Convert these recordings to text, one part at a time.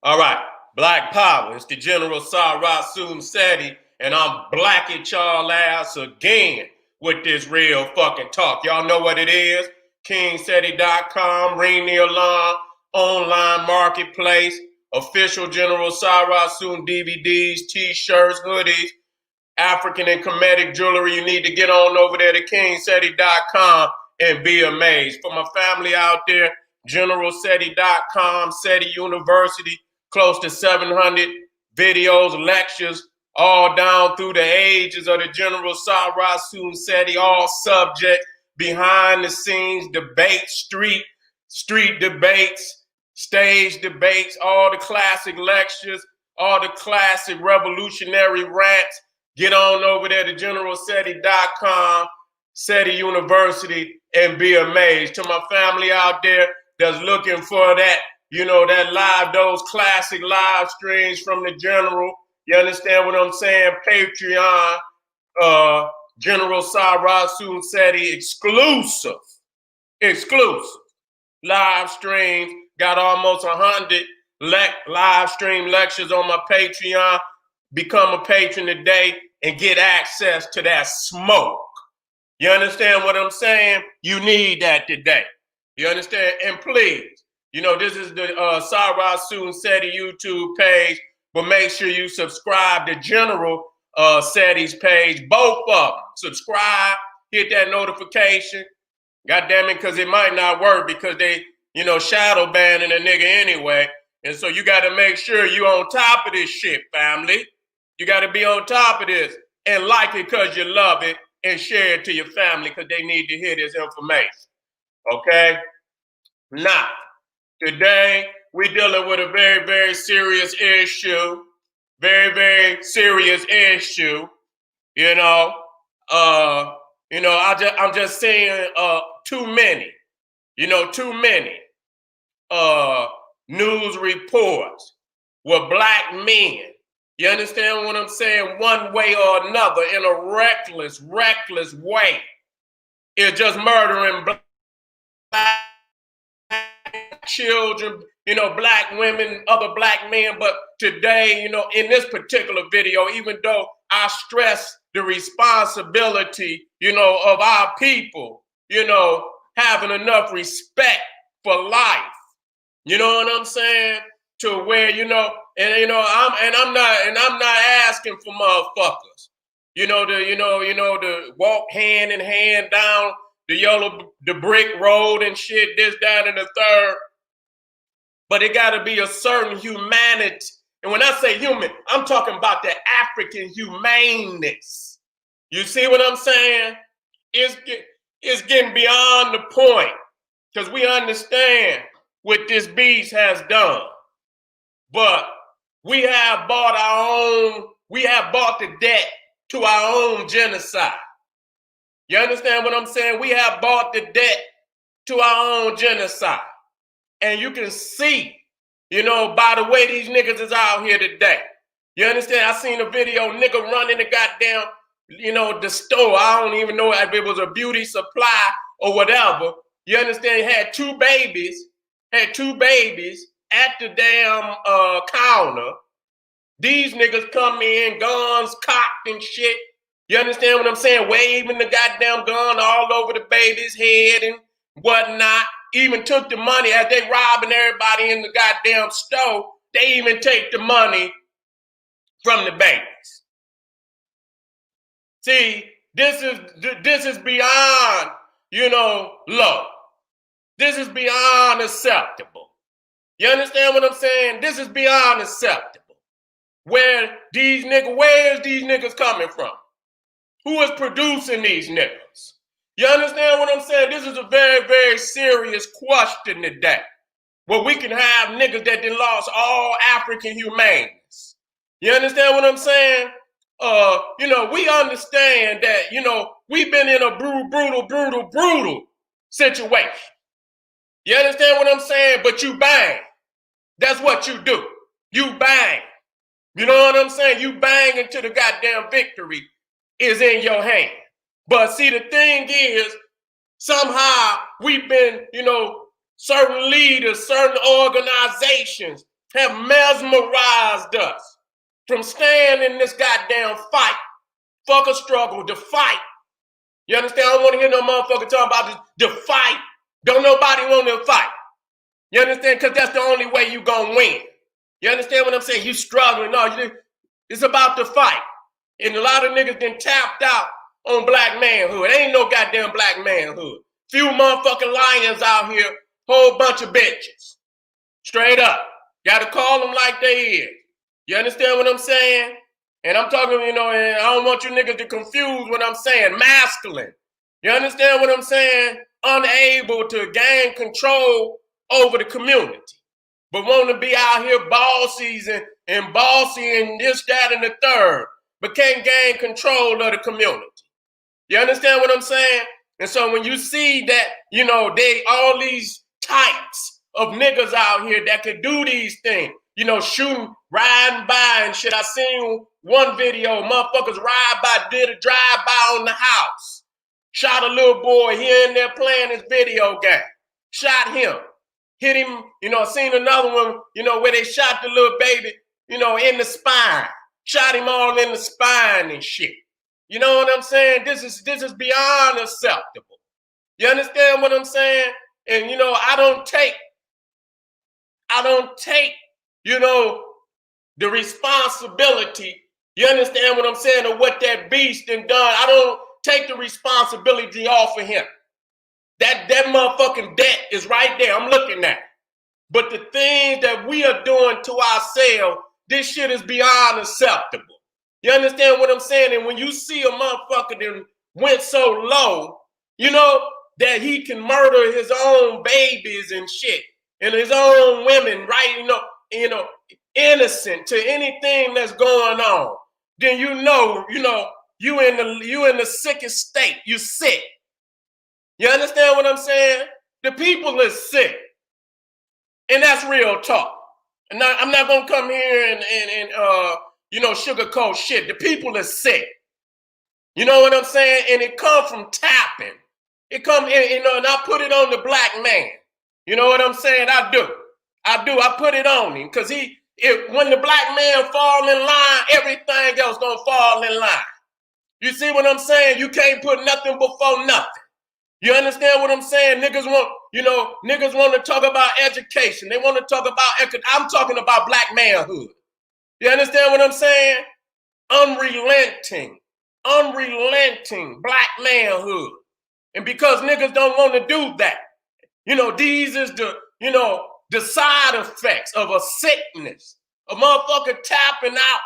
All right, Black Power. It's the General Seti, and I'm blacking y'all ass again with this real fucking talk. Y'all know what it is. KingSeti.com, ring the alarm, online marketplace, official General Soon DVDs, t-shirts, hoodies, African and Kemetic jewelry. You need to get on over there to KingSeti.com and be amazed. For my family out there, GeneralSeti.com, Seti University, close to 700 videos, lectures, all down through the ages of the General Soon Seti, all subjects, behind the scenes, debates, street debates, stage debates, all the classic lectures, all the classic revolutionary rants. Get on over there to GeneralSeti.com, Seti University, and be amazed. To my family out there that's looking for that, those classic live streams from the General. You understand what I'm saying? Patreon, General Soon Seti, exclusive live streams. Got almost 100 live stream lectures on my Patreon. Become a patron today and get access to that smoke. You understand what I'm saying? You need that today. You understand? And please, this is the Soon Seti YouTube page, but make sure you subscribe to General Seti's page, both of them. Subscribe, hit that notification. God damn it, because it might not work because they, shadow banning a nigga anyway. And so you got to make sure you on top of this shit, family. You got to be on top of this and like it because you love it and share it to your family because they need to hear this information. Okay? Now, today we're dealing with a very, very serious issue. Very, very serious issue. I'm just saying too many news reports where black men, you understand what I'm saying, one way or another, in a reckless way, is just murdering black children, black women, other black men. But today, in this particular video, even though I stress the responsibility, of our people, having enough respect for life, you know what I'm saying? To where, I'm not asking for motherfuckers, to walk hand in hand down the brick road and shit, this, that, and the third. But it got to be a certain humanity. And when I say human, I'm talking about the African humaneness. You see what I'm saying? It's getting beyond the point because we understand what this beast has done. But we have bought the debt to our own genocide. You understand what I'm saying? We have bought the debt to our own genocide. And you can see, by the way these niggas is out here today. You understand? I seen a video, nigga running the goddamn, the store. I don't even know if it was a beauty supply or whatever. You understand? Had two babies at the damn counter. These niggas come in, guns cocked and shit. You understand what I'm saying? Waving the goddamn gun all over the baby's head and whatnot. Even took the money as they robbing everybody in the goddamn store. They even take the money from the babies. See, this is beyond, low. This is beyond acceptable. You understand what I'm saying? This is beyond acceptable. Where is these niggas coming from? Who is producing these niggas? You understand what I'm saying? This is a very, very serious question today. Where we can have niggas that done lost all African humaneness. You understand what I'm saying? We understand that, we've been in a brutal situation. You understand what I'm saying? But you bang. That's what you do. You bang. You know what I'm saying? You bang until the goddamn victory is in your hand. But see, the thing is, somehow we've been, certain leaders, certain organizations have mesmerized us from staying in this goddamn fight. Fuck a struggle, the fight. You understand? I don't want to hear no motherfucker talking about the fight. Don't nobody want to fight. You understand? Because that's the only way you gonna win. You understand what I'm saying? You struggling. No, it's about the fight. And a lot of niggas been tapped out on black manhood. Ain't no goddamn black manhood. Few motherfucking lions out here, whole bunch of bitches. Straight up. Gotta call them like they is. You understand what I'm saying? And I'm talking, and I don't want you niggas to confuse what I'm saying. Masculine. You understand what I'm saying? Unable to gain control over the community. But want to be out here bossies and bossy and this, that, and the third. But can't gain control of the community. You understand what I'm saying? And so when you see that, they all these types of niggas out here that could do these things, shooting, riding by and shit. I seen one video, motherfuckers ride by, did a drive-by on the house. Shot a little boy here and there playing his video game. Shot him. Hit him, I seen another one, where they shot the little baby, in the spine. Shot him all in the spine and shit. You know what I'm saying? This is beyond acceptable. You understand what I'm saying? And, I don't take, the responsibility, you understand what I'm saying, of what that beast done. I don't take the responsibility off of him. That motherfucking debt is right there. I'm looking at it. But the things that we are doing to ourselves, this shit is beyond acceptable. You understand what I'm saying? And when you see a motherfucker that went so low, that he can murder his own babies and shit, and his own women, right? Innocent to anything that's going on, then you in the sickest state. You sick. You understand what I'm saying? The people is sick. And that's real talk. And I'm not gonna come here and sugarcoat shit. The people is sick. You know what I'm saying? And it come from tapping. It come in, and I put it on the black man. You know what I'm saying? I do. I put it on him because when the black man fall in line, everything else gonna fall in line. You see what I'm saying? You can't put nothing before nothing. You understand what I'm saying? Niggas want to talk about education. They want to talk about, I'm talking about black manhood. You understand what I'm saying? Unrelenting black manhood. And because niggas don't want to do that, these is the side effects of a sickness. A motherfucker tapping out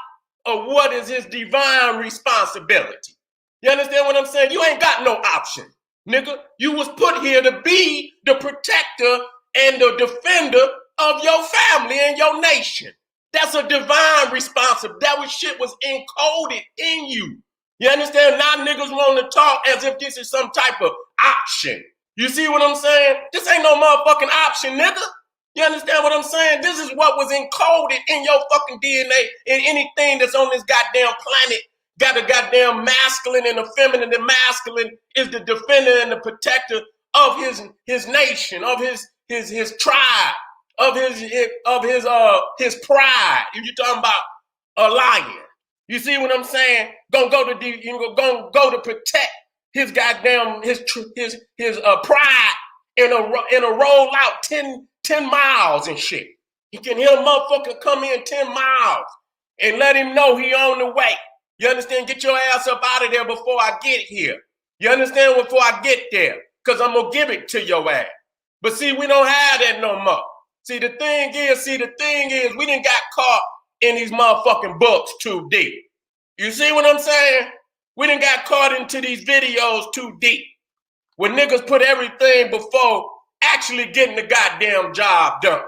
of what is his divine responsibility. You understand what I'm saying? You ain't got no option. Nigga, you was put here to be the protector and the defender of your family and your nation. That's a divine responsibility. That shit was encoded in you. You understand? Now niggas want to talk as if this is some type of option. You see what I'm saying? This ain't no motherfucking option, nigga. You understand what I'm saying? This is what was encoded in your fucking DNA, and anything that's on this goddamn planet got a goddamn masculine and a feminine. The masculine is the defender and the protector of his nation, of his tribe, of his pride. If you're talking about a lion, you see what I'm saying? Gonna go to protect his goddamn his pride in a roll out 10 miles and shit. He can hear a motherfucker come in 10 miles and let him know he on the way. You understand? Get your ass up out of there before I get here. You understand? Before I get there. Because I'm going to give it to your ass. But see, we don't have that no more. See, the thing is, we done got caught in these motherfucking books too deep. You see what I'm saying? We done got caught into these videos too deep. Where niggas put everything before actually getting the goddamn job done.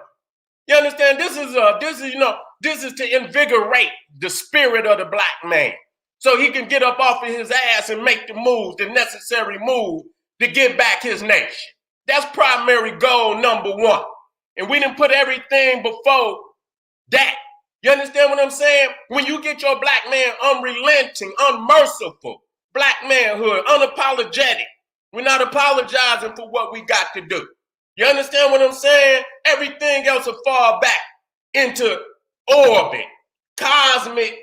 You understand? This is to invigorate the spirit of the black man. So he can get up off of his ass and make the moves, the necessary move to get back his nation. That's primary goal number one. And we didn't put everything before that. You understand what I'm saying? When you get your black man unrelenting, unmerciful, black manhood, unapologetic, we're not apologizing for what we got to do. You understand what I'm saying? Everything else will fall back into orbit, cosmic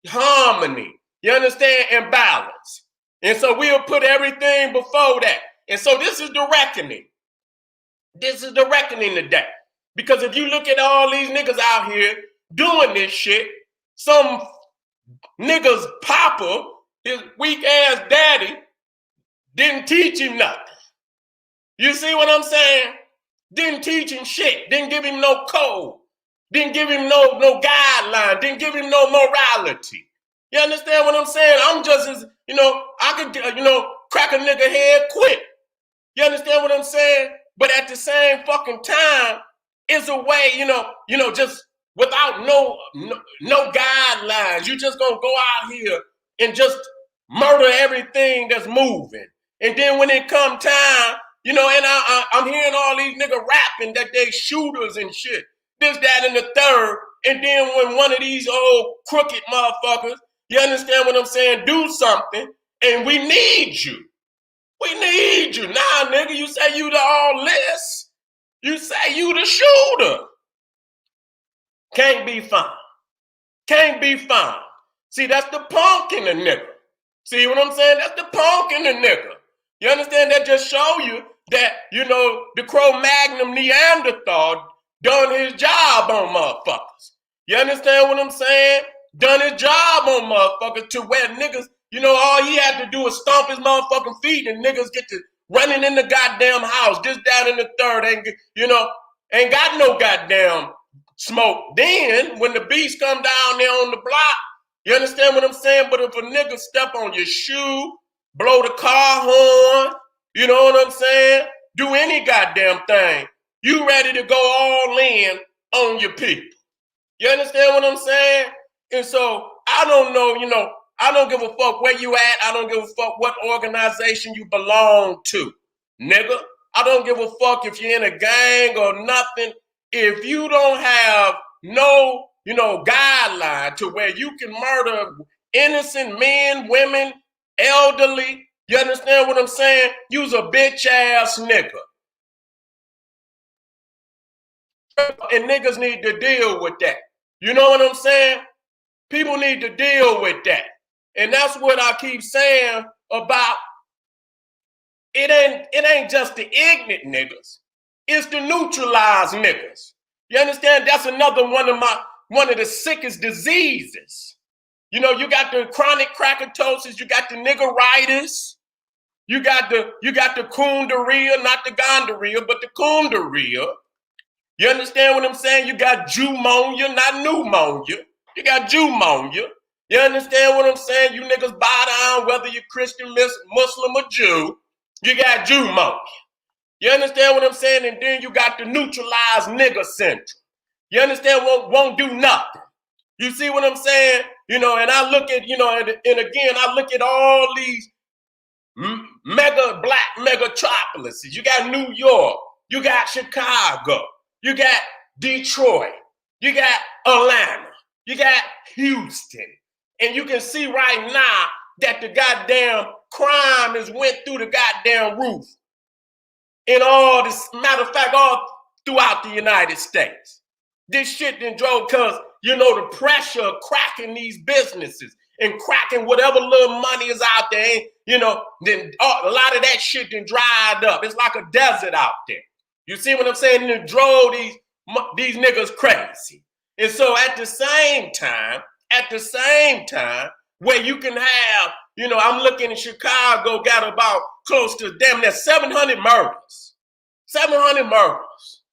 harmony, you understand, and balance. And so we'll put everything before that. And so this is the reckoning. This is the reckoning today. Because if you look at all these niggas out here doing this shit, some niggas papa, his weak ass daddy, didn't teach him nothing. You see what I'm saying? Didn't teach him shit. Didn't give him no code. Didn't give him no guideline. Didn't give him no morality. You understand what I'm saying? I'm just as, I could, crack a nigga head quick. You understand what I'm saying? But at the same fucking time, it's a way, just without no guidelines. You just gonna go out here and just murder everything that's moving. And then when it come time, and I'm hearing all these niggas rapping that they shooters and shit, this, that, and the third. And then when one of these old crooked motherfuckers, you understand what I'm saying, do something, and we need you. We need you. Nah, nigga, you say you the all this. You say you the shooter. Can't be found. Can't be found. See, that's the punk in the nigga. See what I'm saying? That's the punk in the nigga. You understand? That just show you that, the Cro-Magnon Neanderthal done his job on motherfuckers. You understand what I'm saying? Done his job on motherfuckers to where niggas, all he had to do was stomp his motherfucking feet and niggas get to running in the goddamn house, this, that, and the third, ain't got no goddamn smoke. Then, when the beast come down there on the block, you understand what I'm saying? But if a nigga step on your shoe, blow the car horn, you know what I'm saying? Do any goddamn thing, you ready to go all in on your people. You understand what I'm saying? And so, I don't know, I don't give a fuck where you at. I don't give a fuck what organization you belong to, nigga. I don't give a fuck if you're in a gang or nothing. If you don't have no, guideline to where you can murder innocent men, women, elderly, you understand what I'm saying? You's a bitch ass nigga. And niggas need to deal with that. You know what I'm saying? People need to deal with that. And that's what I keep saying about it ain't just the ignorant niggas. It's the neutralized niggas. You understand? That's another one of the sickest diseases. You got the chronic crackatosis, you got the niggeritis, you got the coondaria, not the gonorrhea, but the coondaria. You understand what I'm saying? You got pneumonia, not pneumonia. You got pneumonia. You understand what I'm saying? You niggas bow down, whether you're Christian, Muslim, or Jew. You got pneumonia. You understand what I'm saying? And then you got the neutralized nigger syndrome. You understand won't do nothing. You see what I'm saying? And I look at, and again, I look at all these black megatropolises. You got New York. You got Chicago. You got Detroit. You got Atlanta. You got Houston. And you can see right now that the goddamn crime has went through the goddamn roof. In all this, matter of fact, all throughout the United States. This shit done drove because, the pressure of cracking these businesses and cracking whatever little money is out there, then a lot of that shit done dried up. It's like a desert out there. You see what I'm saying? It drove these niggas crazy. And so at the same time, where you can have, I'm looking in Chicago, got about close to damn near 700 murders. 700 murders.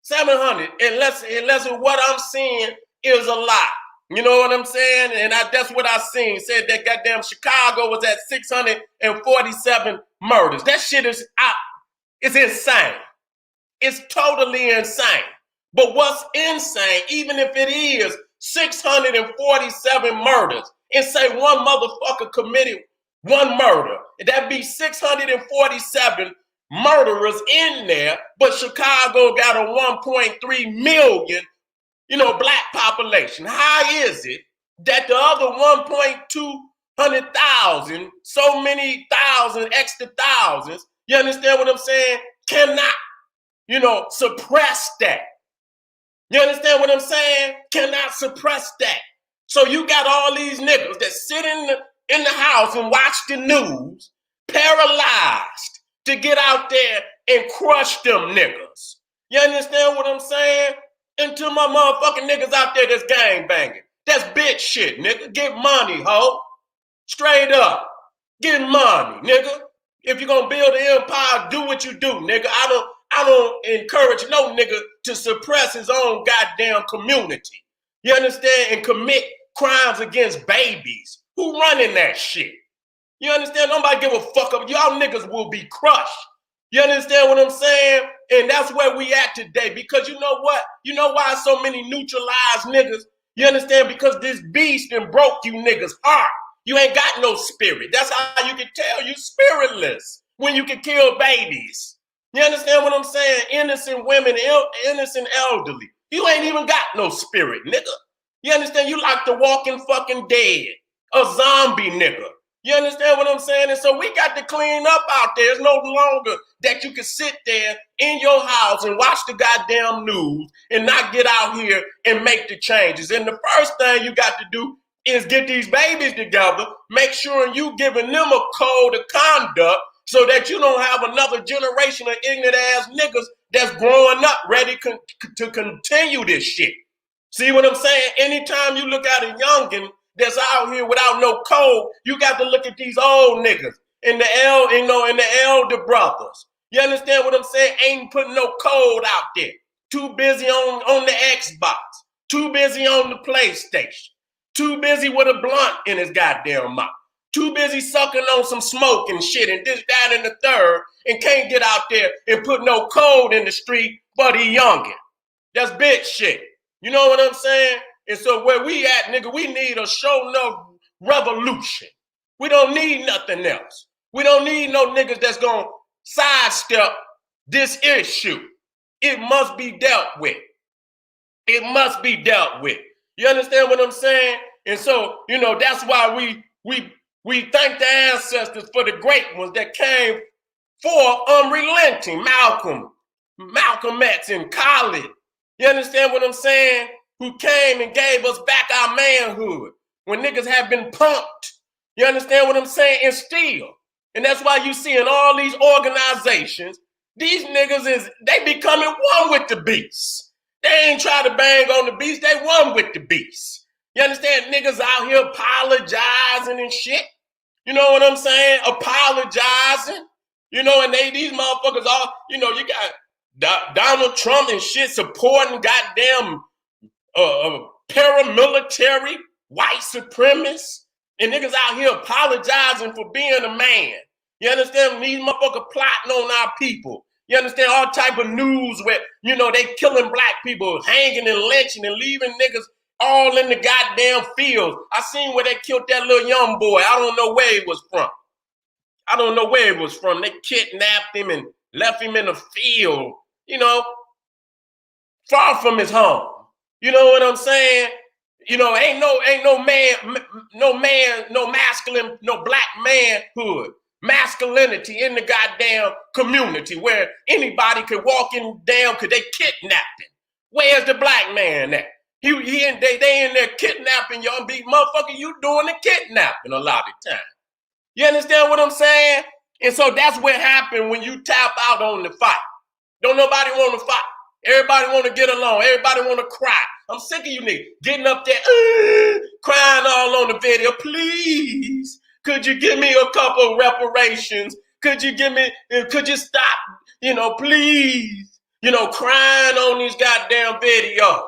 700. Unless what I'm seeing is a lot. You know what I'm saying? And that's what I seen. Said that goddamn Chicago was at 647 murders. That shit is out. It's insane. It's totally insane. But what's insane, even if it is 647 murders, and say one motherfucker committed one murder, that'd be 647 murderers in there, but Chicago got a 1.3 million, black population. How is it that the other 1,200,000, so many thousand, extra thousands, you understand what I'm saying, cannot, suppress that? You understand what I'm saying? Cannot suppress that. So you got all these niggas that sit in the house and watch the news, paralyzed to get out there and crush them niggas. You understand what I'm saying? And to my motherfucking niggas out there that's gang banging. That's bitch shit, nigga. Get money, ho. Straight up. Get money, nigga. If you're gonna build an empire, do what you do, nigga. I don't encourage no nigga to suppress his own goddamn community. You understand? And commit crimes against babies. Who running that shit? You understand? Nobody give a fuck up. Y'all niggas will be crushed. You understand what I'm saying? And that's where we at today. Because you know what? You know why so many neutralized niggas? You understand? Because this beast and broke you niggas' heart. You ain't got no spirit. That's how you can tell you spiritless when you can kill babies. You understand what I'm saying? Innocent women, innocent elderly. You ain't even got no spirit, nigga. You understand? You like the walking fucking dead. A zombie nigga. You understand what I'm saying? And so we got to clean up out there. It's no longer that you can sit there in your house and watch the goddamn news and not get out here and make the changes. And the first thing you got to do is get these babies together, make sure you giving them a code of conduct so that you don't have another generation of ignorant ass niggas that's growing up ready to continue this shit. See what I'm saying? Anytime you look at a youngin' that's out here without no code, you got to look at these old niggas and the elder brothers. You understand what I'm saying? Ain't putting no code out there. Too busy on the Xbox. Too busy on the PlayStation. Too busy with a blunt in his goddamn mouth. Too busy sucking on some smoke and shit and this, that, and the third and can't get out there and put no code in the street, but he youngin'. That's bitch shit. You know what I'm saying? And so where we at, nigga, we need a show enough revolution. We don't need nothing else. We don't need no niggas that's gonna sidestep this issue. It must be dealt with. It must be dealt with. You understand what I'm saying? And so, you know, that's why we thank the ancestors for the great ones that came for unrelenting. Malcolm X and Khalid. You understand what I'm saying? Who came and gave us back our manhood when niggas have been punked. You understand what I'm saying? And still. And that's why you see in all these organizations, these niggas they becoming one with the beast. They ain't try to bang on the beast. They one with the beast. You understand? Niggas out here apologizing and shit. You know what I'm saying? Apologizing. You know, and these motherfuckers all, you know, you got Donald Trump and shit supporting goddamn paramilitary white supremacists. And niggas out here apologizing for being a man. You understand? These motherfuckers plotting on our people. You understand? All type of news where, you know, they killing black people, hanging and lynching and leaving niggas all in the goddamn field. I seen where they killed that little young boy. I don't know where he was from. They kidnapped him and left him in the field, you know, far from his home. You know what I'm saying? You know, ain't no masculine, no black manhood. Masculinity in the goddamn community where anybody could walk in down because they kidnapping. Where's the black man at? They in there kidnapping y'all, big motherfucker. You doing the kidnapping a lot of the time. You understand what I'm saying? And so that's what happened when you tap out on the fight. Don't nobody want to fight. Everybody want to get along. Everybody want to cry. I'm sick of you niggas getting up there, crying all on the video. Please. Could you give me a couple of reparations? Could you stop, you know, please, you know, crying on these goddamn videos?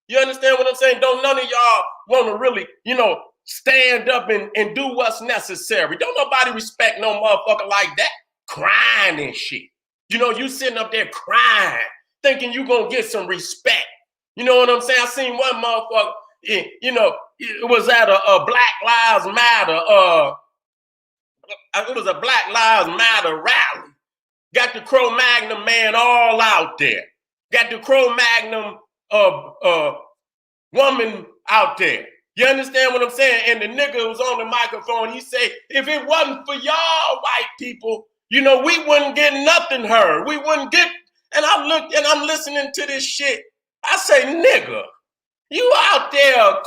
You understand what I'm saying? Don't none of y'all want to really, you know, stand up and do what's necessary. Don't nobody respect no motherfucker like that. Crying and shit. You know, you sitting up there crying, thinking you gonna get some respect. You know what I'm saying? I seen one motherfucker, you know, it was at a Black Lives Matter, it was a Black Lives Matter rally. Got the Cro-Magnon man all out there. Got the Cro-Magnon woman out there. You understand what I'm saying? And the nigga was on the microphone. He said, if it wasn't for y'all white people, you know, we wouldn't get nothing heard. We wouldn't get, and I looked and I'm listening to this shit. I say, nigga, you out there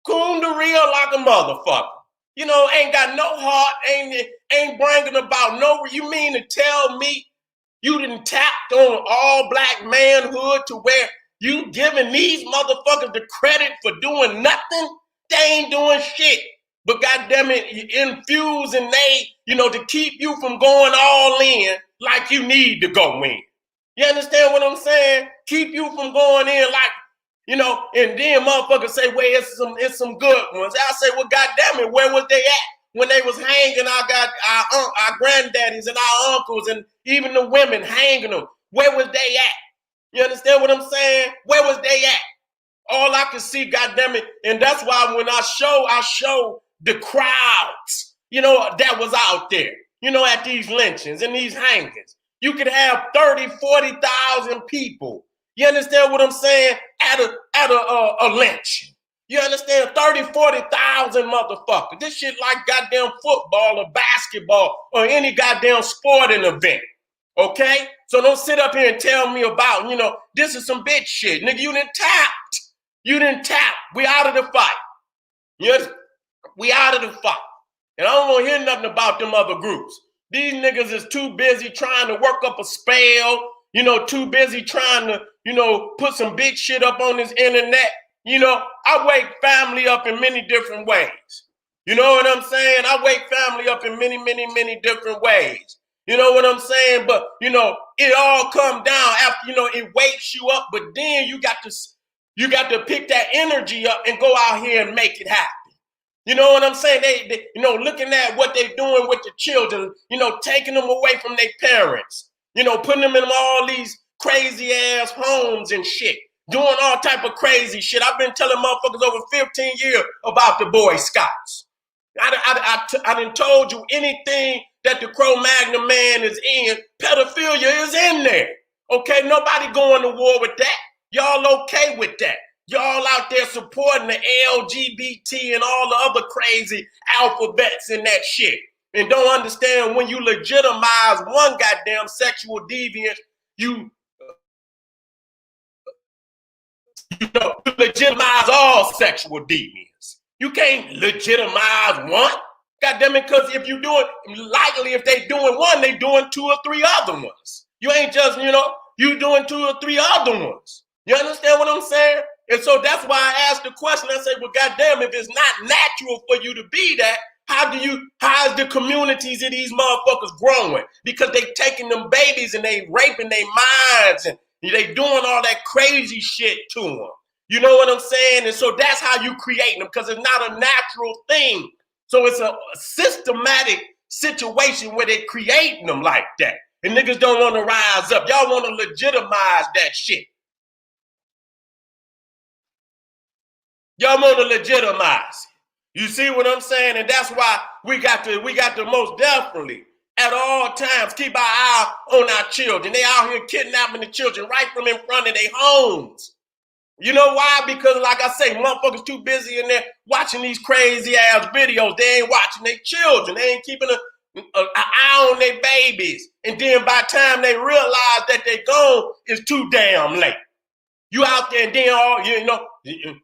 coon the real like a motherfucker. You know, ain't got no heart, ain't bringing about no. You mean to tell me you didn't tapped on all black manhood to where you giving these motherfuckers the credit for doing nothing? They ain't doing shit. But goddamn it, infusing they, to keep you from going all in like you need to go in. You understand what I'm saying? Keep you from going in like, and then motherfuckers say, well, it's some good ones. I say, well, goddamn it, where was they at when they was hanging our granddaddies and our uncles and even the women hanging them? Where was they at? You understand what I'm saying? Where was they at? All I can see, goddamn it, and that's why when I show the crowds, that was out there, at these lynchings and these hangings. You could have 30, 40,000 people. You understand what I'm saying? At a lynch. You understand? 30, 40,000 motherfuckers. This shit like goddamn football or basketball or any goddamn sporting event. Okay? So don't sit up here and tell me about, this is some bitch shit. Nigga, you didn't tap. You didn't tap. We out of the fight. Yes, we out of the fight. And I don't want to hear nothing about them other groups. These niggas is too busy trying to work up a spell, too busy trying to, put some big shit up on this internet. I wake family up in many different ways. You know what I'm saying? I wake family up in many, many, many different ways. You know what I'm saying? But, it all come down after, it wakes you up, but then you got to pick that energy up and go out here and make it happen. You know what I'm saying? They looking at what they're doing with the children, taking them away from their parents, putting them in all these crazy ass homes and shit, doing all type of crazy shit. I've been telling motherfuckers over 15 years about the Boy Scouts. I done told you anything that the Cro-Magnon man is in, pedophilia is in there. Okay, nobody going to war with that. Y'all okay with that? Y'all out there supporting the LGBT and all the other crazy alphabets and that shit. And don't understand when you legitimize one goddamn sexual deviant, you legitimize all sexual deviants. You can't legitimize one. Goddamn it, because if you do it, likely if they doing one, they doing two or three other ones. You ain't just, you doing two or three other ones. You understand what I'm saying? And so that's why I asked the question. I say, well, goddamn, if it's not natural for you to be that, how is the communities of these motherfuckers growing? Because they taking them babies and they raping their minds and they doing all that crazy shit to them. You know what I'm saying? And so that's how you create them, because it's not a natural thing. So it's a systematic situation where they creating them like that. And niggas don't want to rise up. Y'all want to legitimize that shit. Y'all want to legitimize it. You see what I'm saying? And that's why we got to most definitely at all times keep our eye on our children. They out here kidnapping the children right from in front of their homes. You know why? Because like I say, motherfuckers too busy in there watching these crazy ass videos. They ain't watching their children. They ain't keeping an eye on their babies. And then by the time they realize that they're gone, it's too damn late. You out there and then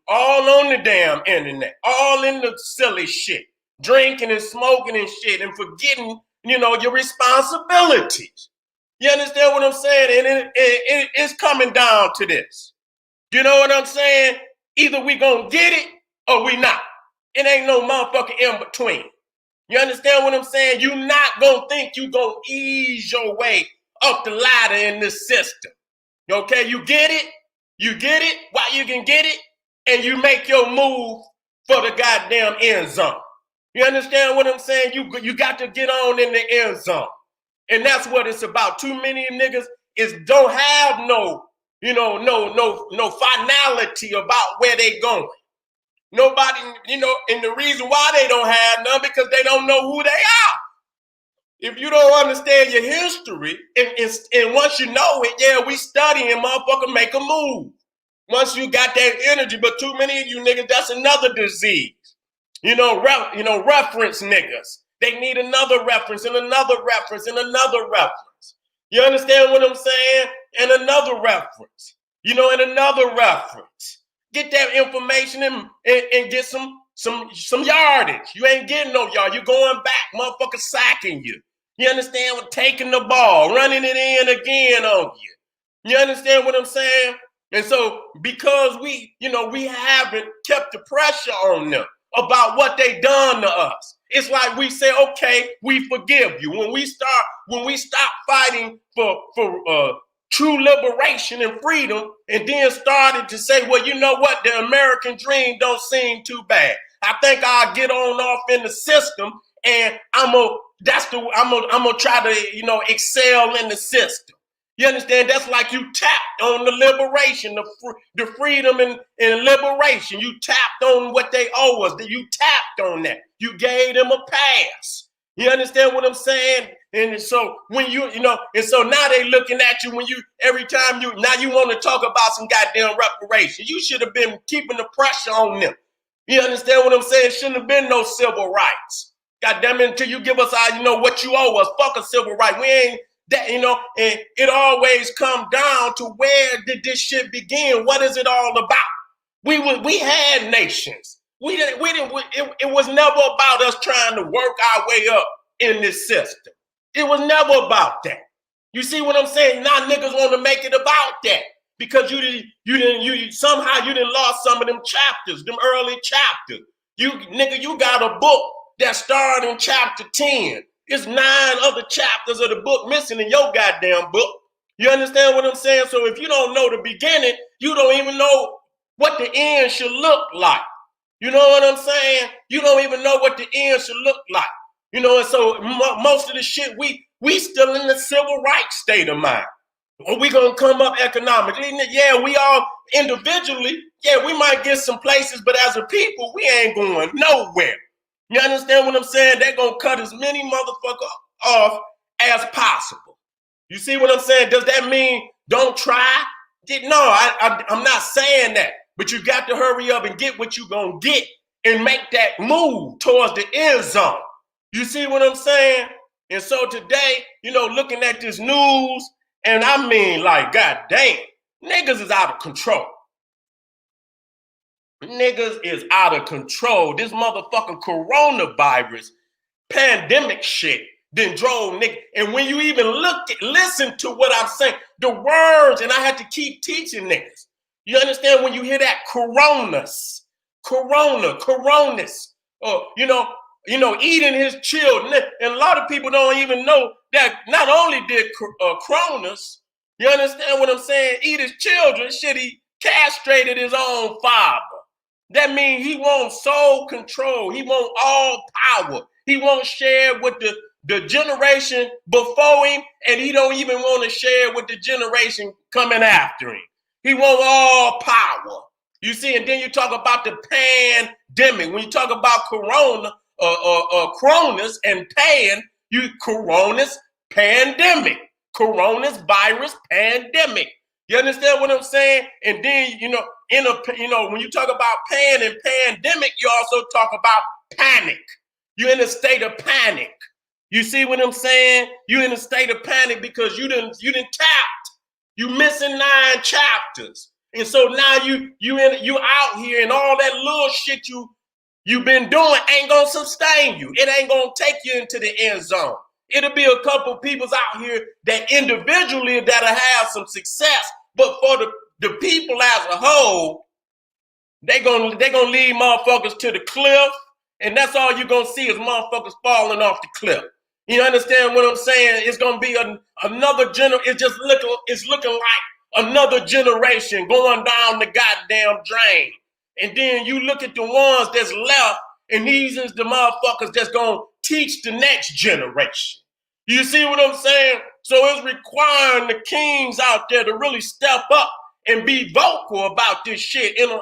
all on the damn internet, all in the silly shit, drinking and smoking and shit and forgetting, your responsibilities. You understand what I'm saying? And it's coming down to this. You know what I'm saying? Either we gonna get it or we not. It ain't no motherfucking in between. You understand what I'm saying? You not gonna think you gonna ease your way up the ladder in this system. Okay, you get it? You get it while you can get it, and you make your move for the goddamn end zone. You understand what I'm saying? You got to get on in the end zone. And that's what it's about. Too many niggas don't have no finality about where they going. Nobody, and the reason why they don't have none, because they don't know who they are. If you don't understand your history, and once you know it, yeah, we study and motherfucker make a move. Once you got that energy, but too many of you niggas, that's another disease. Reference niggas. They need another reference and another reference and another reference. You understand what I'm saying? And another reference. in another reference. Get that information and get some yardage. You ain't getting no yard. You're going back, motherfucker sacking you. You understand? Taking the ball, running it in again on you. You understand what I'm saying? And so because we haven't kept the pressure on them about what they done to us, it's like we say, okay, we forgive you. When we stop fighting for true liberation and freedom, and then started to say, well, you know what, the American dream don't seem too bad. I think I'll get on off in the system, and I'm gonna try to excel in the system. You understand? That's like you tapped on the liberation, the freedom and liberation. You tapped on what they owe us. You tapped on that. You gave them a pass. You understand what I'm saying? And so when and so now they looking at you every time you want to talk about some goddamn reparation. You should have been keeping the pressure on them. You understand what I'm saying? Shouldn't have been no civil rights. God damn it, until you give us what you owe us. Fuck a civil right. We ain't that, and it always come down to where did this shit begin? What is it all about? We had nations. It was never about us trying to work our way up in this system. It was never about that. You see what I'm saying? Now niggas want to make it about that because you somehow didn't lost some of them chapters, them early chapters. You got a book that started in chapter 10. It's 9 other chapters of the book missing in your goddamn book. You understand what I'm saying? So if you don't know the beginning, you don't even know what the end should look like. You know what I'm saying? You don't even know what the end should look like. And so most of the shit, we still in the civil rights state of mind. Are we gonna come up economically? Yeah, we all individually, yeah, we might get some places, but as a people, we ain't going nowhere. You understand what I'm saying? They're going to cut as many motherfuckers off as possible. You see what I'm saying? Does that mean don't try? No, I'm not saying that. But you got to hurry up and get what you're going to get and make that move towards the end zone. You see what I'm saying? And so today, looking at this news, and I mean, like, god damn, niggas is out of control. Niggas is out of control. This motherfucking coronavirus pandemic shit then drove niggas. And when you even listen to what I'm saying, the words, and I had to keep teaching niggas. You understand when you hear that coronas, eating his children. And a lot of people don't even know that not only did Cronus, you understand what I'm saying, eat his children, shit, he castrated his own father. That means he wants sole control. He wants all power. He won't share with the generation before him, and he don't even want to share with the generation coming after him. He wants all power. You see, and then you talk about the pandemic. When you talk about corona, cronus and coronas pandemic. Coronas virus pandemic. You understand what I'm saying? And then, when you talk about pan and pandemic, you also talk about panic. You're in a state of panic. You see what I'm saying? You're in a state of panic because you didn't tapped. You missing 9 chapters. And so now you out here and all that little shit you've been doing ain't gonna sustain you. It ain't gonna take you into the end zone. It'll be a couple peoples out here that individually that'll have some success, but for the people as a whole, they gonna lead motherfuckers to the cliff, and that's all you're gonna see is motherfuckers falling off the cliff. You understand what I'm saying? It's gonna be another generation. It's looking like another generation going down the goddamn drain. And then you look at the ones that's left, and these is the motherfuckers that's gonna teach the next generation. You see what I'm saying? So it's requiring the kings out there to really step up and be vocal about this shit in an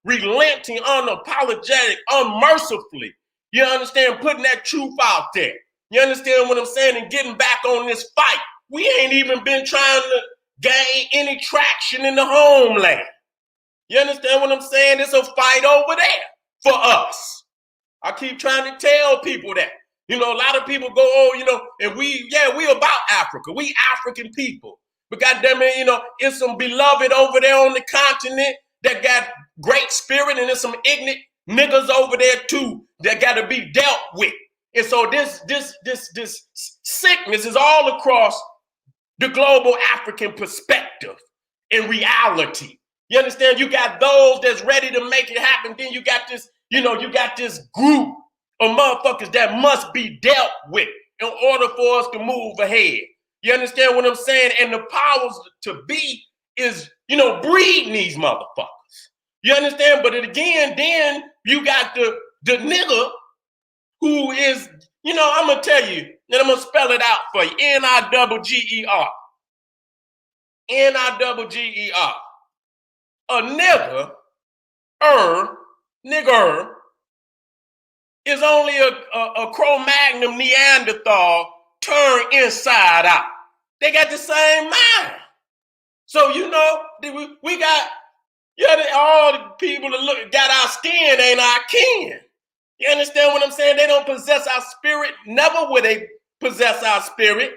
unrelenting, unapologetic, unmercifully. You understand? Putting that truth out there. You understand what I'm saying? And getting back on this fight. We ain't even been trying to gain any traction in the homeland. You understand what I'm saying? It's a fight over there for us. I keep trying to tell people that. A lot of people go, and we about Africa. We African people. But goddamn it, it's some beloved over there on the continent that got great spirit, and there's some ignorant niggas over there too that got to be dealt with. And so this sickness is all across the global African perspective and reality. You understand? You got those that's ready to make it happen. Then you got this, you got this group of motherfuckers that must be dealt with in order for us to move ahead. You understand what I'm saying? And the powers to be is, breeding these motherfuckers. You understand? But again, then you got the nigga who is, I'm going to tell you, and I'm going to spell it out for you. Nigger. Nigger. A nigger is only a Cro-Magnon Neanderthal turned inside out. They got the same mind. So, we got, all the people that got our skin ain't our kin. You understand what I'm saying? They don't possess our spirit. Never will they possess our spirit.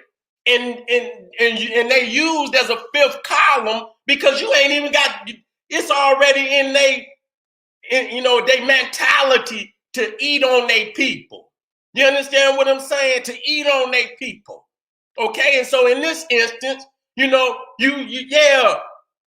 And they used as a fifth column because you ain't even got, it's already in they mentality to eat on their people. You understand what I'm saying? To eat on their people. Okay, and so in this instance,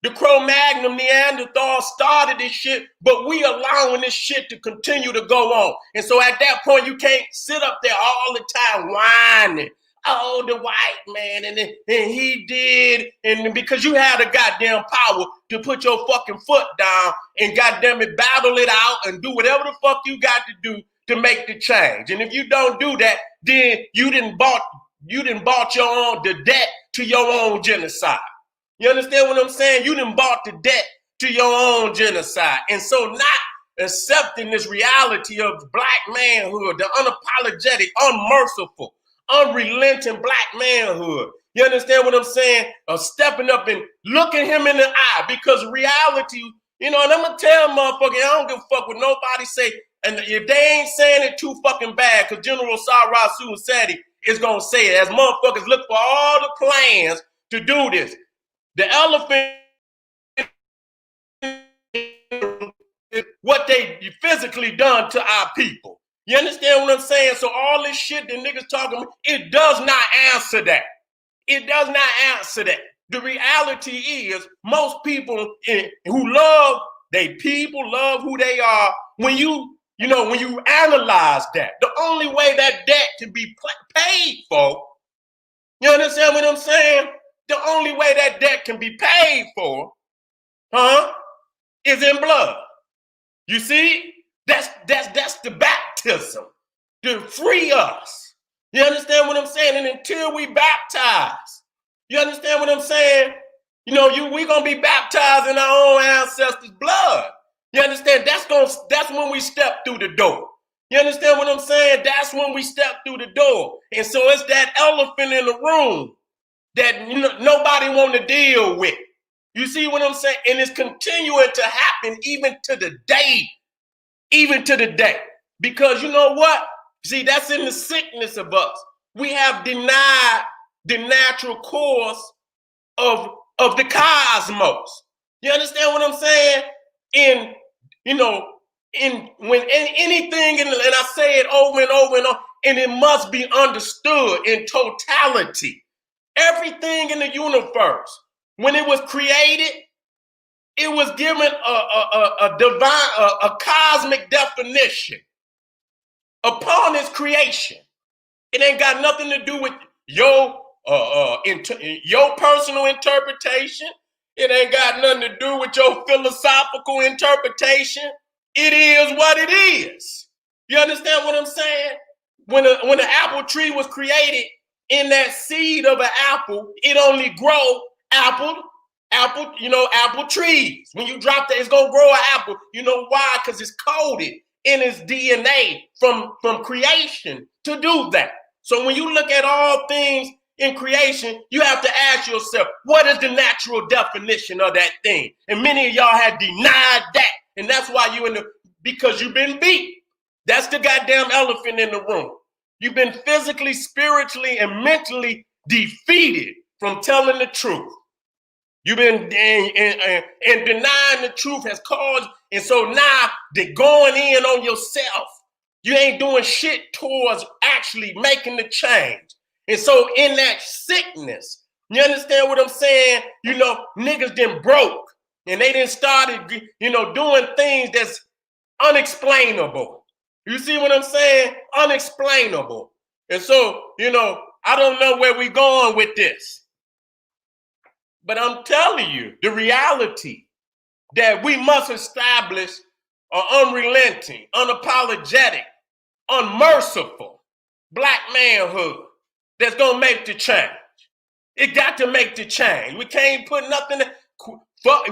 the Cro-Magnon Neanderthal started this shit, but we allowing this shit to continue to go on. And so at that point, you can't sit up there all the time whining. Oh, the white man, and he did, and because you had the goddamn power to put your fucking foot down and goddamn it battle it out and do whatever the fuck you got to do to make the change. And if you don't do that, then you didn't bought the debt to your own genocide. You understand what I'm saying? You done bought the debt to your own genocide. And so not accepting this reality of black manhood, the unapologetic, unmerciful, unrelenting black manhood. You understand what I'm saying? Of stepping up and looking him in the eye, because reality, and I'm going to tell motherfucker, I don't give a fuck what nobody say. And if they ain't saying it too fucking bad, because General Seti is going to say it, as motherfuckers look for all the plans to do this. The elephant is what they physically done to our people. You understand what I'm saying? So all this shit that niggas talking about, it does not answer that. It does not answer that. The reality is most people who love their people, love who they are, when you analyze that, the only way that debt can be paid for, you understand what I'm saying? The only way that debt can be paid for, is in blood. You see? That's the baptism to free us. You understand what I'm saying? And until we baptize, you understand what I'm saying? We gonna be baptized in our own ancestors' blood. You understand? That's when we step through the door. You understand what I'm saying? That's when we step through the door. And so it's that elephant in the room that nobody want to deal with. You see what I'm saying? And it's continuing to happen even to the day. Because you know what? See, that's in the sickness of us. We have denied the natural course of the cosmos. You understand what I'm saying? When anything, and I say it over and over and over, and it must be understood in totality. Everything in the universe, when it was created, it was given a divine, a cosmic definition upon its creation. It ain't got nothing to do with your personal interpretation. It ain't got nothing to do with your philosophical interpretation. It is what it is. You understand what I'm saying? When the apple tree was created, in that seed of an apple, it only grow apple trees. When you drop that, it's gonna grow an apple. You know why? Because it's coded in its DNA from creation to do that. So when you look at all things in creation, you have to ask yourself, what is the natural definition of that thing? And many of y'all have denied that. And that's why because you've been beat. That's the goddamn elephant in the room. You've been physically, spiritually, and mentally defeated from telling the truth. You've been and denying the truth has caused, and so now they're going in on yourself. You ain't doing shit towards actually making the change. And so in that sickness, you understand what I'm saying? You know, niggas done broke and they done started, you know, doing things that's unexplainable. You see what I'm saying? Unexplainable. And so, you know, I don't know where we're going with this. But I'm telling you, the reality that we must establish an unrelenting, unapologetic, unmerciful black manhood that's gonna make the change. It got to make the change. We can't put nothing.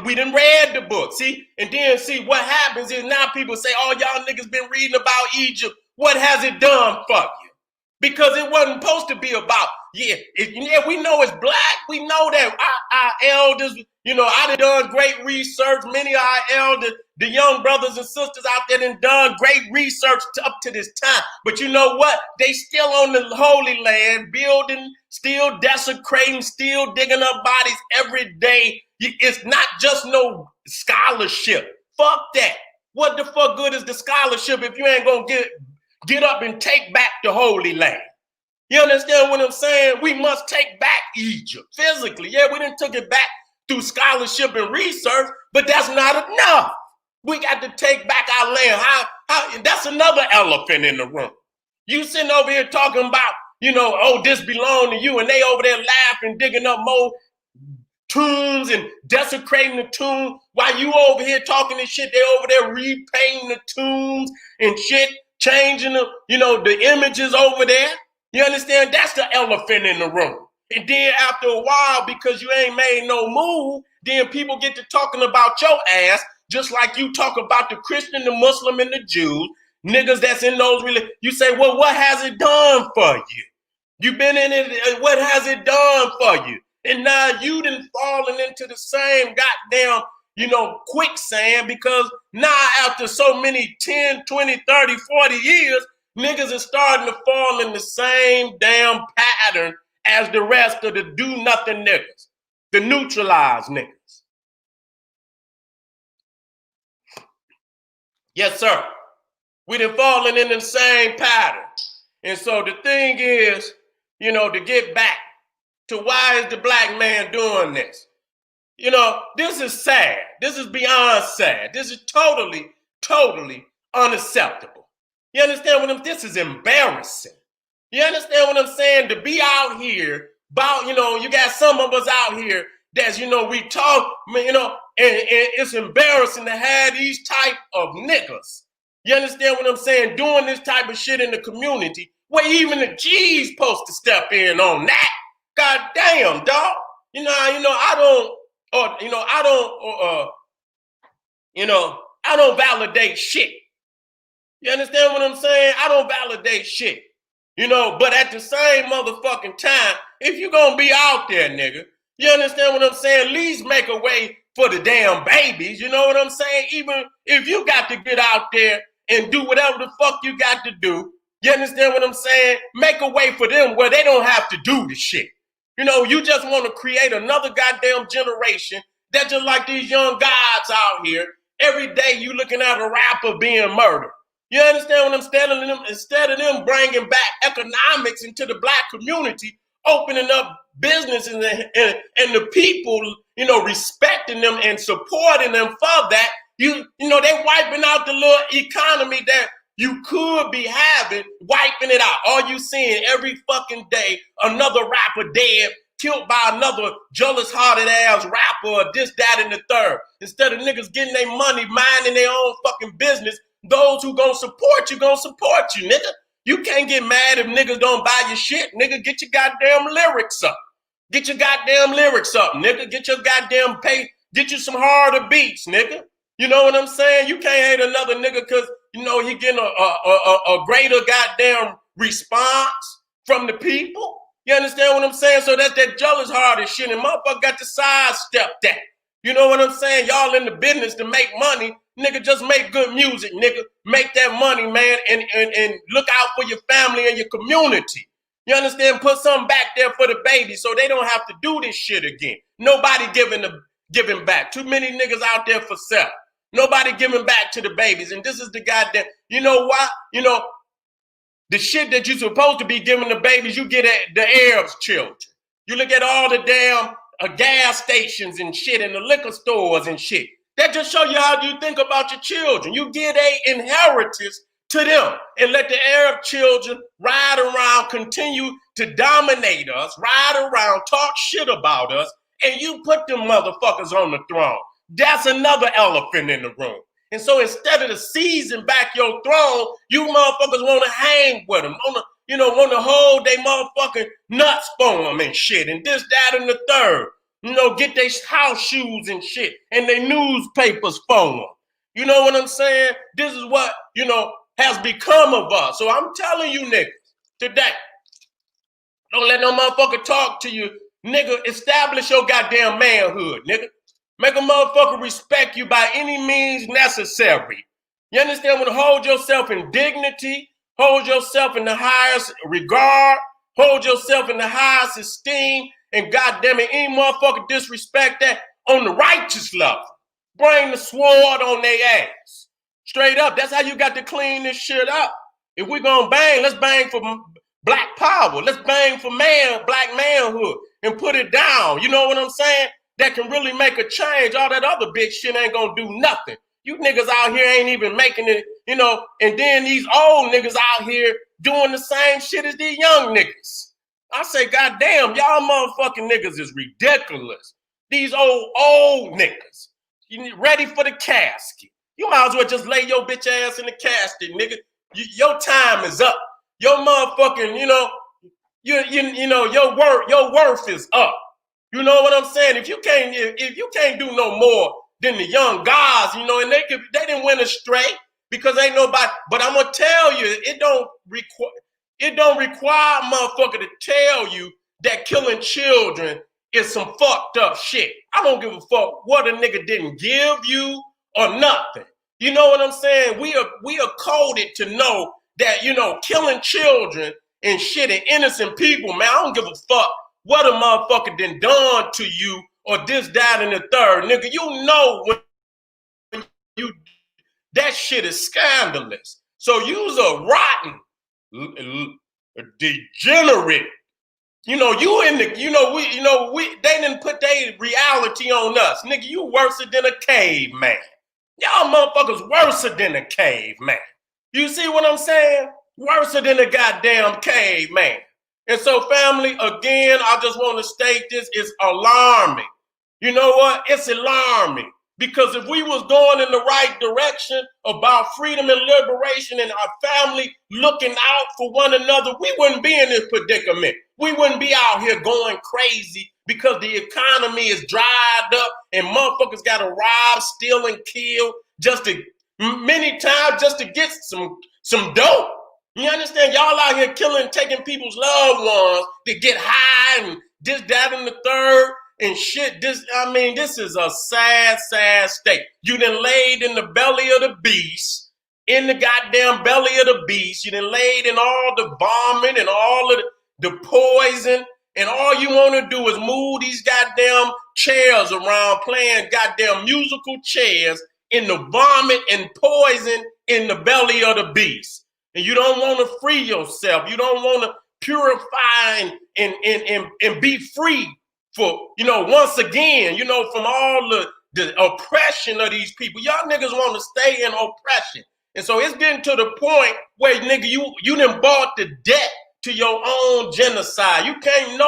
We done read the book, see, and then see what happens is now people say, "Oh, y'all niggas been reading about Egypt. What has it done for you?" Because it wasn't supposed to be about, yeah, we know it's black. We know that our elders, you know, I done great research. Many of our elders, the young brothers and sisters out there done great research up to this time. But you know what? They still on the Holy Land, building, still desecrating, still digging up bodies every day. It's not just no scholarship. Fuck that. What the fuck good is the scholarship if you ain't gonna get up and take back the Holy Land? You understand what I'm saying? We must take back Egypt physically. Yeah, we didn't took it back through scholarship and research, but that's not enough. We got to take back our land. How that's another elephant in the room. You sitting over here talking about, you know, oh, this belong to you, and they over there laughing, digging up more tombs and desecrating the tomb while you over here talking this shit. They over there repainting the tombs and shit, changing the, you know, the images over there. You understand? That's the elephant in the room. And then after a while, because you ain't made no move, then people get to talking about your ass, just like you talk about the Christian, the Muslim, and the Jews, niggas that's in those religions. You say, well, what has it done for you? You've been in it, what has it done for you? And now you done fallen into the same goddamn, you know, quicksand, because now after so many 10, 20, 30, 40 years, niggas are starting to fall in the same damn pattern as the rest of the do-nothing niggas, the neutralized niggas. Yes, sir. We done fallen in the same pattern. And so the thing is, you know, to get back to why is the black man doing this? You know, this is sad. This is beyond sad. This is totally, totally unacceptable. You understand what I'm saying? This is embarrassing. You understand what I'm saying? To be out here about, you know, you got some of us out here that's, you know, we talk, you know, and it's embarrassing to have these type of niggas. You understand what I'm saying? Doing this type of shit in the community where even the G's supposed to step in on that. God damn, dog. I don't validate shit. You understand what I'm saying? I don't validate shit. You know, but at the same motherfucking time, if you're gonna be out there, nigga, you understand what I'm saying? At least make a way for the damn babies. You know what I'm saying? Even if you got to get out there and do whatever the fuck you got to do, you understand what I'm saying? Make a way for them where they don't have to do the shit. You know, you just want to create another goddamn generation that's just like these young gods out here. Every day you looking at a rapper being murdered. You understand what I'm saying? Instead of them bringing back economics into the black community, opening up businesses and the people, you know, respecting them and supporting them for that, you know, they wiping out the little economy that you could be having, wiping it out. All you seeing every fucking day, another rapper dead, killed by another jealous-hearted ass rapper or this, that, and the third. Instead of niggas getting their money, minding their own fucking business, those who gonna support you, nigga. You can't get mad if niggas don't buy your shit. Nigga, get your goddamn lyrics up. Get your goddamn lyrics up, nigga. Get your goddamn pay. Get you some harder beats, nigga. You know what I'm saying? You can't hate another nigga because, you know, he getting a greater goddamn response from the people. You understand what I'm saying? So that's that jealous hearted shit. And motherfucker got to sidestep that. You know what I'm saying? Y'all in the business to make money. Nigga, just make good music, nigga. Make that money, man, and look out for your family and your community. You understand? Put something back there for the babies so they don't have to do this shit again. Nobody giving back. Too many niggas out there for self. Nobody giving back to the babies. And this is the goddamn, you know why? You know, the shit that you're supposed to be giving the babies, you get at the Arabs' children. You look at all the damn gas stations and shit and the liquor stores and shit. That just show you how you think about your children. You give a inheritance to them and let the Arab children ride around, continue to dominate us, ride around, talk shit about us, and you put them motherfuckers on the throne. That's another elephant in the room. And so instead of seizing back your throne, you motherfuckers want to hang with them, want to hold they motherfucking nuts for them and shit, and this, that, and the third. Get their house shoes and shit, and their newspapers for them. You know what I'm saying? This is what, has become of us. So I'm telling you niggas today, don't let no motherfucker talk to you. Nigga, establish your goddamn manhood, nigga. Make a motherfucker respect you by any means necessary. You understand? When hold yourself in dignity, hold yourself in the highest regard, hold yourself in the highest esteem, and goddamn it, any motherfucker disrespect that on the righteous level, bring the sword on their ass. Straight up. That's how you got to clean this shit up. If we gonna bang, let's bang for black power. Let's bang for black manhood and put it down. You know what I'm saying? That can really make a change. All that other big shit ain't gonna do nothing. You niggas out here ain't even making it, and then these old niggas out here doing the same shit as these young niggas. I say, goddamn, y'all motherfucking niggas is ridiculous. These old niggas, you ready for the casket. You might as well just lay your bitch ass in the casket, nigga. Your time is up. Your motherfucking, your worth is up. You know what I'm saying? If you can't do no more than the young guys, and they didn't win us straight because ain't nobody. But I'm gonna tell you, it don't require a motherfucker to tell you that killing children is some fucked up shit. I don't give a fuck what a nigga didn't give you or nothing. You know what I'm saying? We are coded to know that killing children and shit and innocent people, man. I don't give a fuck what a motherfucker done to you or this, that, and the third. Nigga, when that shit is scandalous. So you's a rotten, degenerate. They didn't put their reality on us. Nigga, you worse than a caveman. Y'all motherfuckers worse than a caveman. You see what I'm saying? Worse than a goddamn caveman. And so, family, again, I just want to state this is alarming. You know what? It's alarming. Because if we was going in the right direction about freedom and liberation and our family looking out for one another, we wouldn't be in this predicament. We wouldn't be out here going crazy because the economy is dried up and motherfuckers got to rob, steal, and kill many times just to get some dope. You understand? Y'all out here killing, taking people's loved ones to get high and this, that, and the third and shit. This is a sad, sad state. You done laid in the belly of the beast, in the goddamn belly of the beast. You done laid in all the bombing and all of the poison, and all you want to do is move these goddamn chairs around, playing goddamn musical chairs in the vomit and poison in the belly of the beast. And you don't want to free yourself. You don't want to purify and be free for, once again, from all the oppression of these people. Y'all niggas want to stay in oppression. And so it's getting to the point where, nigga, you done bought the debt to your own genocide. You can't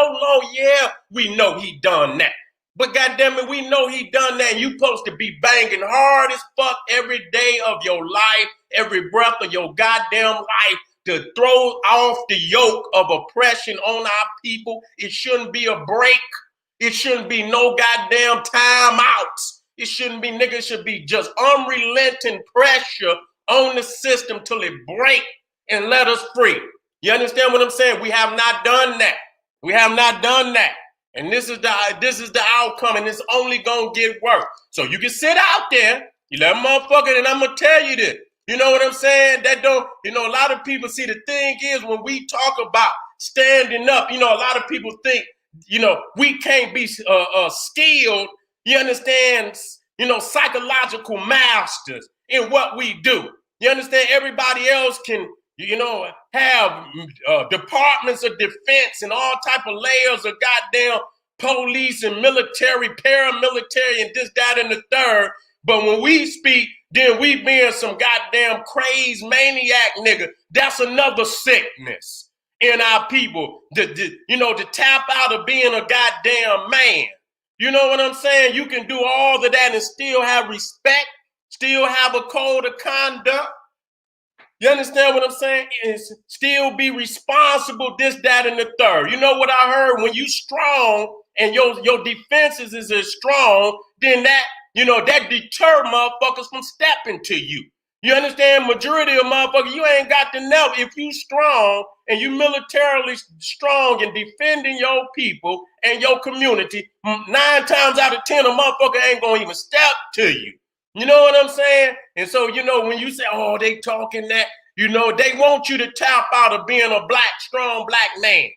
we know he done that. But goddamn it, we know he done that. And you supposed to be banging hard as fuck every day of your life, every breath of your goddamn life to throw off the yoke of oppression on our people. It shouldn't be a break. It shouldn't be no goddamn time outs. It shouldn't be, nigga, it should be just unrelenting pressure on the system till it break and let us free. You understand what I'm saying? We have not done that. We have not done that. And this is the outcome, and it's only gonna get worse. So you can sit out there, you let motherfucker, and I'm gonna tell you this. You know what I'm saying? That don't, a lot of people see the thing is when we talk about standing up. You know, a lot of people think, you know, we can't be skilled, you understand, you know, psychological masters in what we do. You understand? Everybody else can, you know, have departments of defense and all type of layers of goddamn police and military, paramilitary, and this, that, and the third. But when we speak, then we being some goddamn crazed maniac nigga. That's another sickness in our people. You know, to tap out of being a goddamn man. You know what I'm saying? You can do all of that and still have respect, still have a code of conduct. You understand what I'm saying? And still be responsible, this, that, and the third. You know what I heard? When you strong and your defenses is as strong, then that, you know, that deter motherfuckers from stepping to you. You understand? Majority of motherfuckers, you ain't got to know. If you strong and you militarily strong and defending your people and your community, 9 times out of 10, a motherfucker ain't gonna even step to you. You know what I'm saying? And so, you know, when you say, oh, they talking that, you know, they want you to tap out of being a strong black man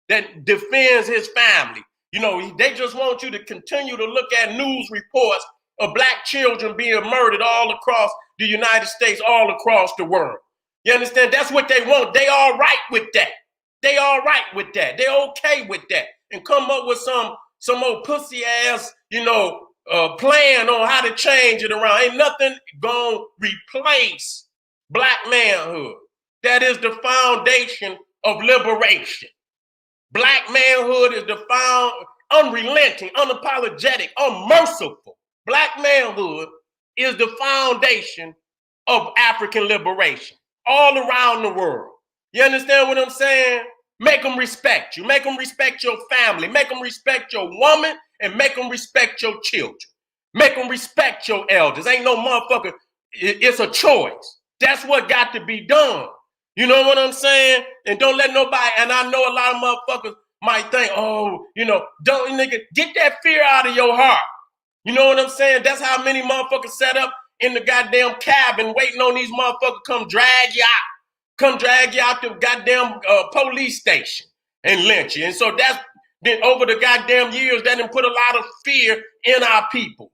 that defends his family. You know, they just want you to continue to look at news reports of black children being murdered all across the United States, all across the world. You understand? That's what they want. They all right with that. They all right with that. They okay with that. And come up with some old pussy ass, you know, plan on how to change it around. Ain't nothing gonna replace black manhood. That is the foundation of liberation. Black manhood is the unrelenting, unapologetic, unmerciful. Black manhood is the foundation of African liberation all around the world. You understand what I'm saying? Make them respect you. Make them respect your family. Make them respect your woman and make them respect your children. Make them respect your elders. Ain't no motherfucker. It's a choice. That's what got to be done. You know what I'm saying? And don't let nobody, and I know a lot of motherfuckers might think, oh, you know, don't, nigga, get that fear out of your heart. You know what I'm saying? That's how many motherfuckers set up in the goddamn cabin waiting on these motherfuckers come drag you out. Come drag you out to the goddamn police station and lynch you. And so that's been over the goddamn years, that done put a lot of fear in our people.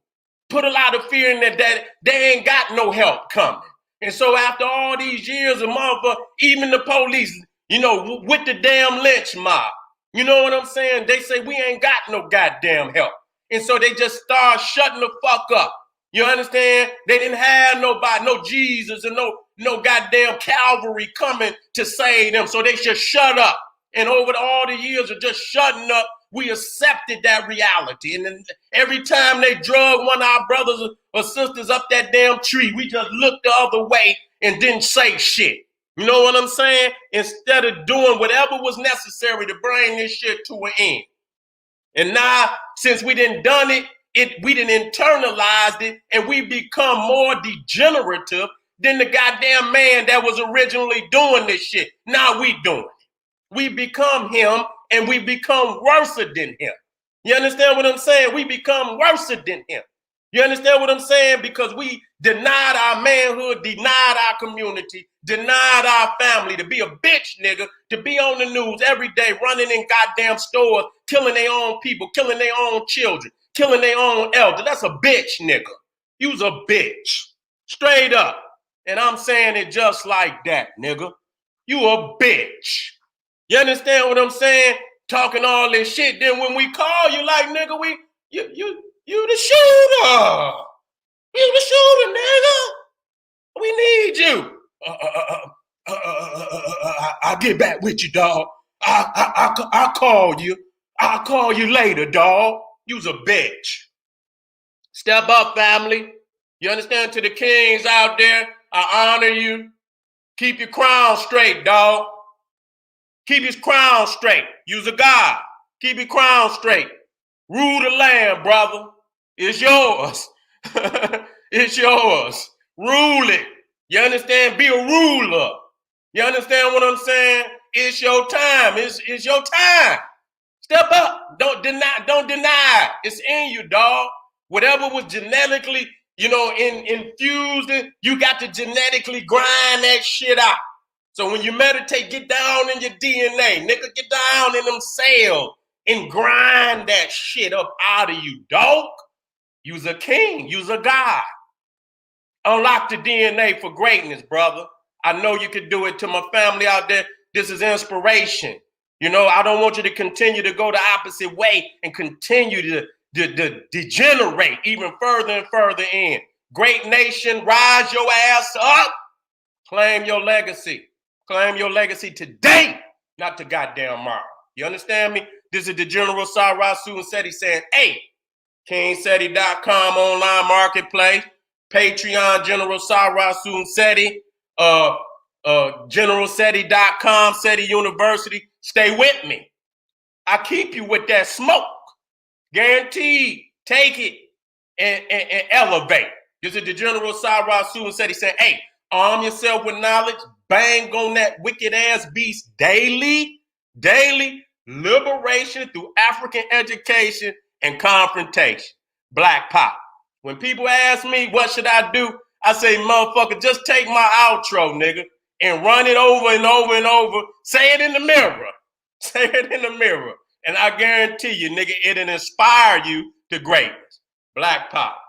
Put a lot of fear in that they ain't got no help coming. And so after all these years of motherfucker, even the police, you know, with the damn lynch mob, you know what I'm saying? They say we ain't got no goddamn help. And so they just start shutting the fuck up. You understand? They didn't have nobody, no Jesus and no goddamn Calvary coming to save them. So they just shut up. And over all the years of just shutting up, we accepted that reality. And then every time they drug one of our brothers or sisters up that damn tree, we just looked the other way and didn't say shit. You know what I'm saying? Instead of doing whatever was necessary to bring this shit to an end. And now, since we didn't done it, we didn't internalized it, and we become more degenerative than the goddamn man that was originally doing this shit. Now we doing it. We become him, and we become worse than him. You understand what I'm saying? We become worse than him. You understand what I'm saying? Because we denied our manhood, denied our community, denied our family, to be a bitch nigga, to be on the news every day, running in goddamn stores, killing their own people, killing their own children, killing their own elder. That's a bitch nigga. You's a bitch. Straight up. And I'm saying it just like that, nigga. You a bitch. You understand what I'm saying? Talking all this shit. Then when we call you, like, nigga, you the shooter. You the shooter, nigga. We need you. I'll get back with you, dog. I'll call you. I'll call you later, dog. You's a bitch. Step up, family. You understand? To the kings out there, I honor you. Keep your crown straight, dog. Keep his crown straight. You's a god. Keep your crown straight. Rule the land, brother. It's yours. It's yours. Rule it. You understand? Be a ruler. You understand what I'm saying? It's your time. It's your time. Step up. Don't deny. It's in you, dog. Whatever was genetically, you know, infused, you got to genetically grind that shit out. So when you meditate, get down in your DNA, nigga, get down in them cells and grind that shit up out of you, dog. You's a king, you's a god. Unlock the DNA for greatness, brother. I know you can do it. To my family out there, this is inspiration. You know, I don't want you to continue to go the opposite way and continue to degenerate even further and further in. Great nation, rise your ass up. Claim your legacy. Claim your legacy today, not to goddamn tomorrow. You understand me? This is the General Sarah Seti saying, hey, KingSeti.com online marketplace, Patreon, General Sarah Seti, GeneralSeti.com, Seti University. Stay with me. I keep you with that smoke. Guaranteed. Take it and elevate. This is the General Sarah Seti saying, hey, arm yourself with knowledge, bang on that wicked ass beast daily liberation through African education and confrontation. Black pop. When people ask me what should I do, I say, motherfucker, just take my outro, nigga, and run it over and over and over. Say it in the mirror. Say it in the mirror. And I guarantee you, nigga, it'll inspire you to greatness. Black pop.